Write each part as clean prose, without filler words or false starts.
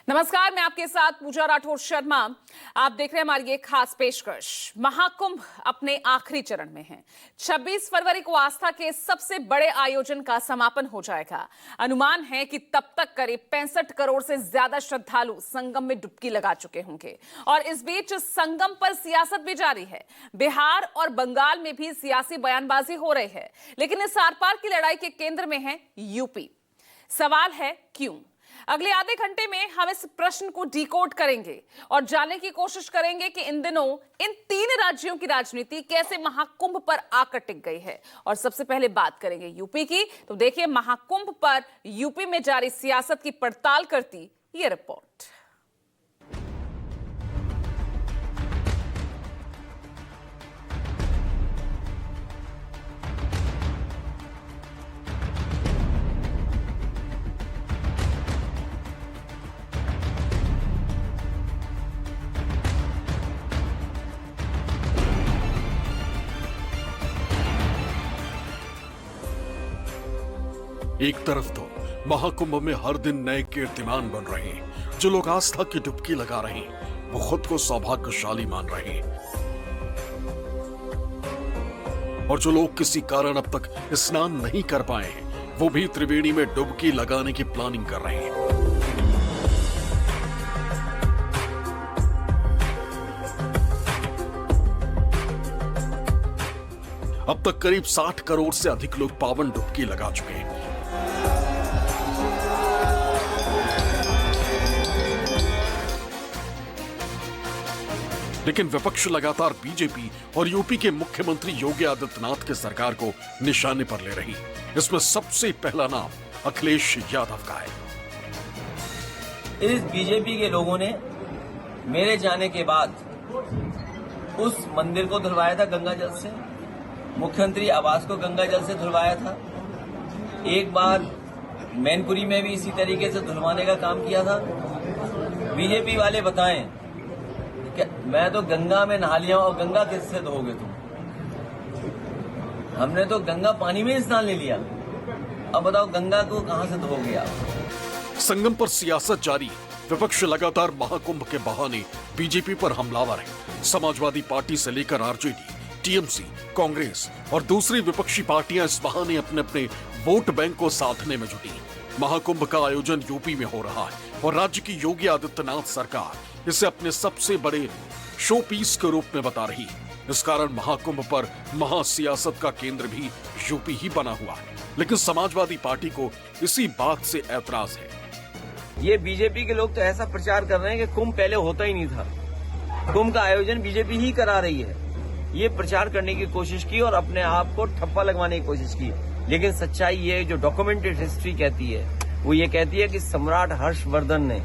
नमस्कार, मैं आपके साथ पूजा राठौर शर्मा। आप देख रहे हैं हमारी ये खास पेशकश। महाकुंभ अपने आखिरी चरण में है। 26 फरवरी को आस्था के सबसे बड़े आयोजन का समापन हो जाएगा। अनुमान है कि तब तक करीब 65 करोड़ से ज्यादा श्रद्धालु संगम में डुबकी लगा चुके होंगे। और इस बीच संगम पर सियासत भी जारी है। बिहार और बंगाल में भी सियासी बयानबाजी हो रही है, लेकिन इस आर पार की लड़ाई के केंद्र में है यूपी। सवाल है क्यों? अगले आधे घंटे में हम इस प्रश्न को डिकोड करेंगे और जानने की कोशिश करेंगे कि इन दिनों इन तीन राज्यों की राजनीति कैसे महाकुंभ पर आकर टिक गई है। और सबसे पहले बात करेंगे यूपी की। तो देखिए महाकुंभ पर यूपी में जारी सियासत की पड़ताल करती ये रिपोर्ट। एक तरफ तो महाकुंभ में हर दिन नए कीर्तिमान बन रहे हैं। जो लोग आस्था की डुबकी लगा रहे हैं वो खुद को सौभाग्यशाली मान रहे हैं, और जो लोग किसी कारण अब तक स्नान नहीं कर पाए हैं वो भी त्रिवेणी में डुबकी लगाने की प्लानिंग कर रहे हैं। अब तक करीब 60 करोड़ से अधिक लोग पावन डुबकी लगा चुके हैं। लेकिन विपक्ष लगातार बीजेपी और यूपी के मुख्यमंत्री योगी आदित्यनाथ के सरकार को निशाने पर ले रही। इसमें सबसे पहला नाम अखिलेश यादव का है। इस बीजेपी के लोगों ने मेरे जाने के बाद उस मंदिर को धुलवाया था गंगा जल से, मुख्यमंत्री आवास को गंगा जल से धुलवाया था, एक बार मैनपुरी में भी इसी तरीके से धुलवाने का काम किया था। बीजेपी वाले बताएं, मैं तो गंगा में नहा लिया और गंगा किससे धोगे तुम? हमने तो गंगा पानी में स्नान ले लिया, अब बताओ गंगा को कहां से धोगे आप? संगम पर सियासत जारी। विपक्ष लगातार महाकुंभ के बहाने बीजेपी पर हमलावर है। समाजवादी पार्टी से लेकर आरजेडी, टीएमसी, कांग्रेस और दूसरी विपक्षी पार्टियां इस बहाने अपने अपने वोट बैंक को साधने में जुटी। महाकुंभ का आयोजन यूपी में हो रहा है और राज्य की योगी आदित्यनाथ सरकार इसे अपने सबसे बड़े शो पीस के रूप में बता रही है। इस कारण महाकुंभ पर महासियासत का केंद्र भी यूपी ही बना हुआ है। लेकिन समाजवादी पार्टी को इसी बात से ऐतराज है। ये बीजेपी के लोग तो ऐसा प्रचार कर रहे हैं कि कुंभ पहले होता ही नहीं था, कुंभ का आयोजन बीजेपी ही करा रही है। ये प्रचार करने की कोशिश की और अपने आप को ठप्पा लगवाने की कोशिश की। लेकिन सच्चाई ये जो डॉक्यूमेंटेड हिस्ट्री कहती है वो ये कहती है कि सम्राट हर्षवर्धन ने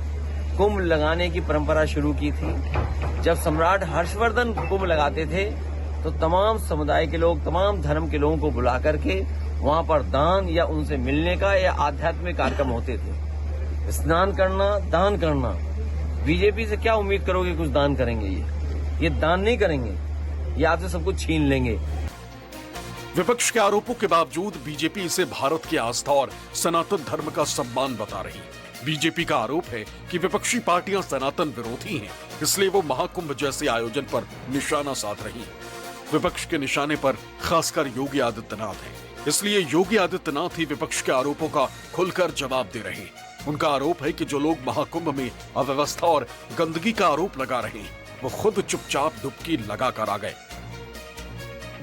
कुंभ लगाने की परंपरा शुरू की थी। जब सम्राट हर्षवर्धन कुंभ लगाते थे तो तमाम समुदाय के लोग, तमाम धर्म के लोगों को बुला करके वहां पर दान या उनसे मिलने का या आध्यात्मिक कार्यक्रम होते थे। स्नान करना, दान करना। बीजेपी से क्या उम्मीद करोगे कुछ दान करेंगे? ये दान नहीं करेंगे, ये आपसे सब कुछ छीन लेंगे। विपक्ष के आरोपों के बावजूद बीजेपी इसे भारत की आस्था और सनातन धर्म का सम्मान बता रही। बीजेपी का आरोप है कि विपक्षी पार्टियां सनातन विरोधी हैं, इसलिए वो महाकुंभ जैसे आयोजन पर निशाना साध रही। विपक्ष के निशाने पर खासकर योगी आदित्यनाथ हैं, इसलिए योगी आदित्यनाथ ही विपक्ष के आरोपों का खुलकर जवाब दे रहे हैं। उनका आरोप है कि जो लोग महाकुंभ में अव्यवस्था और गंदगी का आरोप लगा रहे हैं वो खुद चुपचाप डुबकी लगा कर आ गए।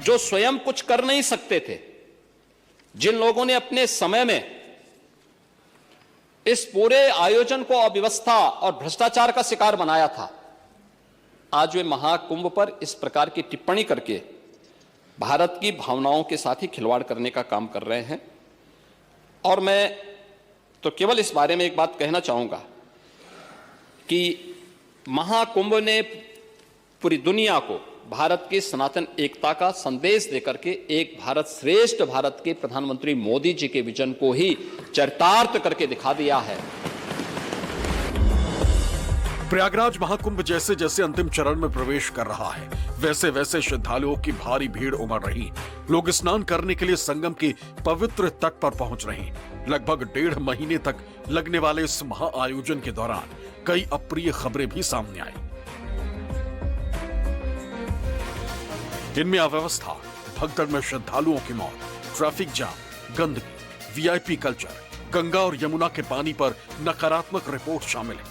जो स्वयं कुछ कर नहीं सकते थे, जिन लोगों ने अपने समय में इस पूरे आयोजन को अव्यवस्था और भ्रष्टाचार का शिकार बनाया था, आज वे महाकुंभ पर इस प्रकार की टिप्पणी करके भारत की भावनाओं के साथ ही खिलवाड़ करने का काम कर रहे हैं। और मैं तो केवल इस बारे में एक बात कहना चाहूंगा कि महाकुंभ ने पूरी दुनिया को भारत की सनातन एकता का संदेश देकर के एक भारत श्रेष्ठ भारत के प्रधानमंत्री मोदी जी के विजन को ही चरितार्थ करके दिखा दिया है। प्रयागराज महाकुंभ जैसे जैसे अंतिम चरण में प्रवेश कर रहा है वैसे वैसे श्रद्धालुओं की भारी भीड़ उमड़ रही। लोग स्नान करने के लिए संगम के पवित्र तट पर पहुंच रहे हैं। लगभग 1.5 महीने तक लगने वाले इस महा आयोजन के दौरान कई अप्रिय खबरें भी सामने आई। इनमें अव्यवस्था, भगदड़ में श्रद्धालुओं की मौत, ट्रैफिक जाम, गंदगी, वीआईपी कल्चर, गंगा और यमुना के पानी पर नकारात्मक रिपोर्ट शामिल है।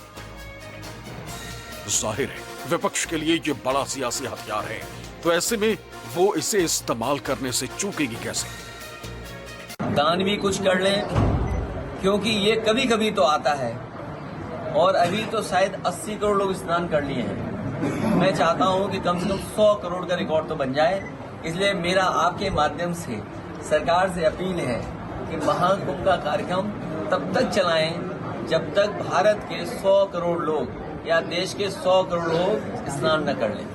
जाहिर है विपक्ष के लिए ये बड़ा सियासी हथियार है, तो ऐसे में वो इसे इस्तेमाल करने से चूकेगी कैसे? दान भी कुछ कर लें, क्योंकि ये कभी कभी तो आता है और अभी तो शायद 80 करोड़ लोग स्नान कर लिए हैं। मैं चाहता हूं कि कम से कम 100 करोड़ का रिकॉर्ड तो बन जाए। इसलिए मेरा आपके माध्यम से सरकार से अपील है कि महाकुंभ का कार्यक्रम तब तक चलाएं जब तक भारत के 100 करोड़ लोग या देश के 100 करोड़ लोग स्नान न कर लें।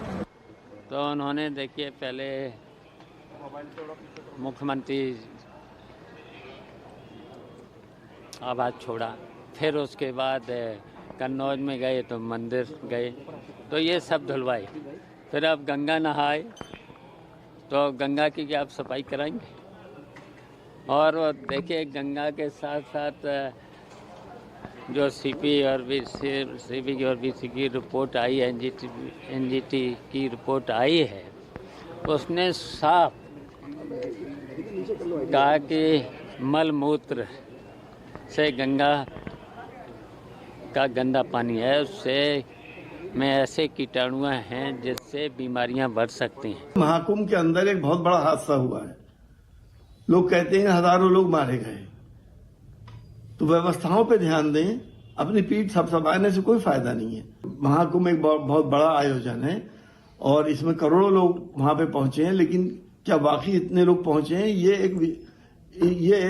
तो उन्होंने देखिए पहले मुख्यमंत्री आवाज छोड़ा, फिर उसके बाद कन्नौज में गए तो मंदिर गए, तो ये सब धुलवाए। फिर अब गंगा नहाए तो गंगा की क्या आप सफाई कराएंगे? और देखिए गंगा के साथ साथ जो सीपी और बीसी की रिपोर्ट आई है, एनजीटी की रिपोर्ट आई है, उसने साफ कहा कि मल मूत्र से गंगा का गंदा पानी है, उससे में ऐसे कीटाणु हैं जिससे बीमारियां बढ़ सकती हैं। महाकुंभ के अंदर एक बहुत बड़ा हादसा हुआ है। लोग कहते हैं हजारों लोग मारे गए। तो व्यवस्थाओं पे ध्यान दें, अपनी पीठ थपथपाने से कोई फायदा नहीं है। महाकुंभ एक बहुत बड़ा आयोजन है और इसमें करोड़ों लोग वहां पे पहुंचे हैं, लेकिन क्या वाकई इतने लोग पहुंचे हैं, ये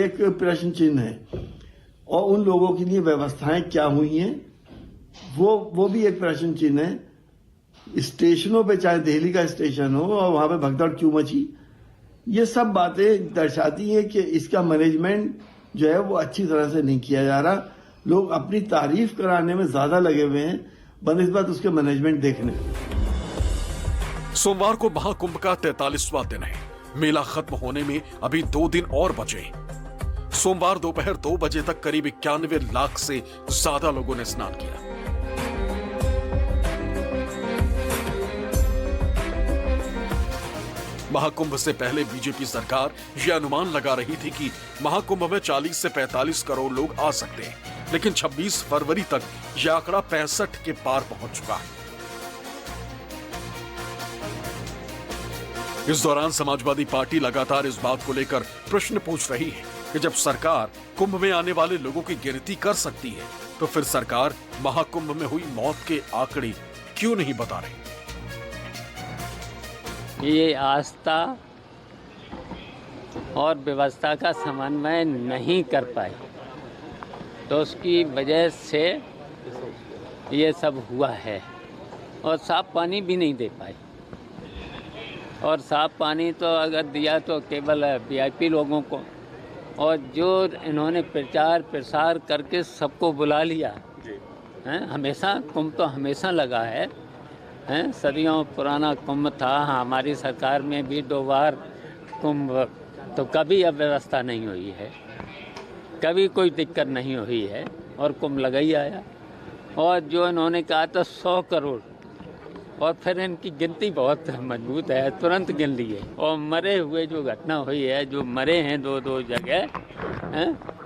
एक प्रश्न चिन्ह है। और उन लोगों के लिए व्यवस्थाएं क्या हुई हैं वो भी एक प्रश्न चिन्ह है। स्टेशनों पे, चाहे दिल्ली का स्टेशन हो, और वहां पे भगदड़ क्यों मची, ये सब बातें दर्शाती हैं कि इसका मैनेजमेंट जो है वो अच्छी तरह से नहीं किया जा रहा। लोग अपनी तारीफ कराने में ज्यादा लगे हुए हैं बनिस्बत उसके मैनेजमेंट देखने। सोमवार को महाकुंभ का 43वां दिन है। मेला खत्म होने में अभी 2 दिन और बचे। सोमवार दोपहर 2 बजे तक करीब 91 लाख से ज्यादा लोगों ने स्नान किया। महाकुंभ से पहले बीजेपी सरकार यह अनुमान लगा रही थी कि महाकुंभ में 40 से 45 करोड़ लोग आ सकते हैं, लेकिन 26 फरवरी तक यह आंकड़ा 65 के पार पहुंच चुका है। इस दौरान समाजवादी पार्टी लगातार इस बात को लेकर प्रश्न पूछ रही है कि जब सरकार कुंभ में आने वाले लोगों की गिनती कर सकती है, तो फिर सरकार महाकुंभ में हुई मौत के आंकड़े क्यों नहीं बता रही? ये आस्था और व्यवस्था का समन्वय नहीं कर पाए, तो उसकी वजह से ये सब हुआ है। और साफ पानी भी नहीं दे पाए, और साफ पानी तो अगर दिया तो केवल वीआईपी लोगों को, और जो इन्होंने प्रचार प्रसार करके सबको बुला लिया है। हमेशा कुंभ तो हमेशा लगा है, सदियों पुराना कुंभ था। हमारी सरकार में भी 2 बार कुंभ, तो कभी अव्यवस्था नहीं हुई है, कभी कोई दिक्कत नहीं हुई है, और कुंभ लगा ही आया। और जो इन्होंने कहा था 100 करोड़, और फिर इनकी गिनती बहुत मजबूत है, तुरंत गिन लिए। और मरे हुए जो घटना हुई है, जो मरे हैं 2-2 जगह,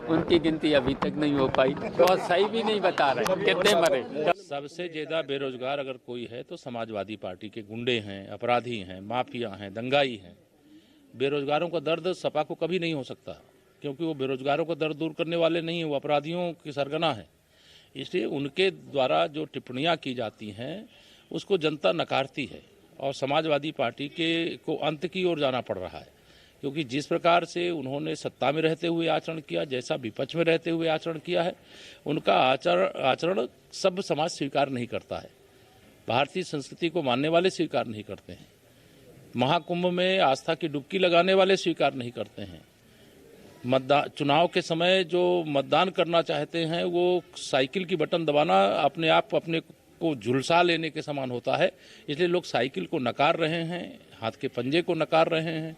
उनकी गिनती अभी तक नहीं हो पाई, तो सही भी नहीं बता रहे कितने मरे। सबसे ज्यादा बेरोजगार अगर कोई है तो समाजवादी पार्टी के गुंडे हैं, अपराधी हैं, माफिया हैं, दंगाई हैं। बेरोजगारों का दर्द सपा को कभी नहीं हो सकता, क्योंकि वो बेरोजगारों का दर्द दूर करने वाले नहीं है, वो अपराधियों की सरगना है। इसलिए उनके द्वारा जो टिप्पणियां की जाती हैं उसको जनता नकारती है, और समाजवादी पार्टी को अंत की ओर जाना पड़ रहा है, क्योंकि जिस प्रकार से उन्होंने सत्ता में रहते हुए आचरण किया, जैसा विपक्ष में रहते हुए आचरण किया है, उनका आचरण सब समाज स्वीकार नहीं करता है। भारतीय संस्कृति को मानने वाले स्वीकार नहीं करते हैं। महाकुंभ में आस्था की डुबकी लगाने वाले स्वीकार नहीं करते हैं। चुनाव के समय जो मतदान करना चाहते हैं, वो साइकिल की बटन दबाना अपने को झुलसा लेने के समान होता है। इसलिए लोग साइकिल को नकार रहे हैं, हाथ के पंजे को नकार रहे हैं,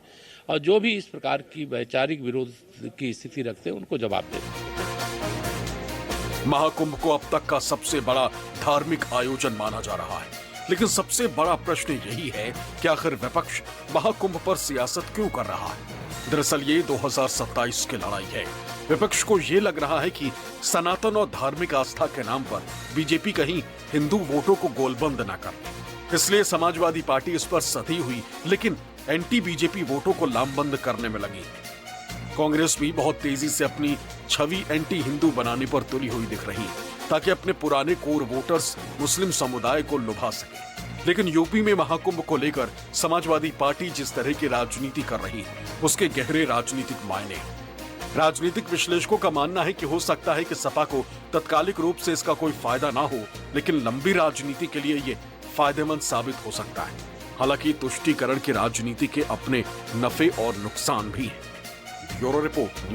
और जो भी इस प्रकार की वैचारिक विरोध की स्थिति रखते हैं उनको जवाब देते हैं। महाकुंभ को अब तक का सबसे बड़ा धार्मिक आयोजन माना जा रहा है, लेकिन सबसे बड़ा प्रश्न यही है कि आखिर विपक्ष महाकुंभ पर सियासत क्यों कर रहा है। दरअसल ये 2027 की लड़ाई है। विपक्ष को ये लग रहा है कि सनातन और धार्मिक आस्था के नाम पर बीजेपी कहीं हिंदू वोटों को गोलबंद न कर ले, इसलिए समाजवादी पार्टी इस पर सधी हुई लेकिन एंटी बीजेपी वोटों को लामबंद करने में लगी। कांग्रेस भी बहुत तेजी से अपनी छवि एंटी हिंदू बनाने पर तुली हुई दिख रही ताकि अपने पुराने कोर वोटर्स मुस्लिम समुदाय को लुभा सके। लेकिन यूपी में महाकुंभ को लेकर समाजवादी पार्टी जिस तरह की राजनीति कर रही है उसके गहरे राजनीतिक मायने। राजनीतिक विश्लेषकों का मानना है कि हो सकता है कि सपा को तत्कालिक रूप से इसका कोई फायदा ना हो, लेकिन लंबी राजनीति के लिए ये फायदेमंद साबित हो सकता है। हालांकि तुष्टीकरण की राजनीति के अपने नफे और नुकसान भी हैं। Bureau report.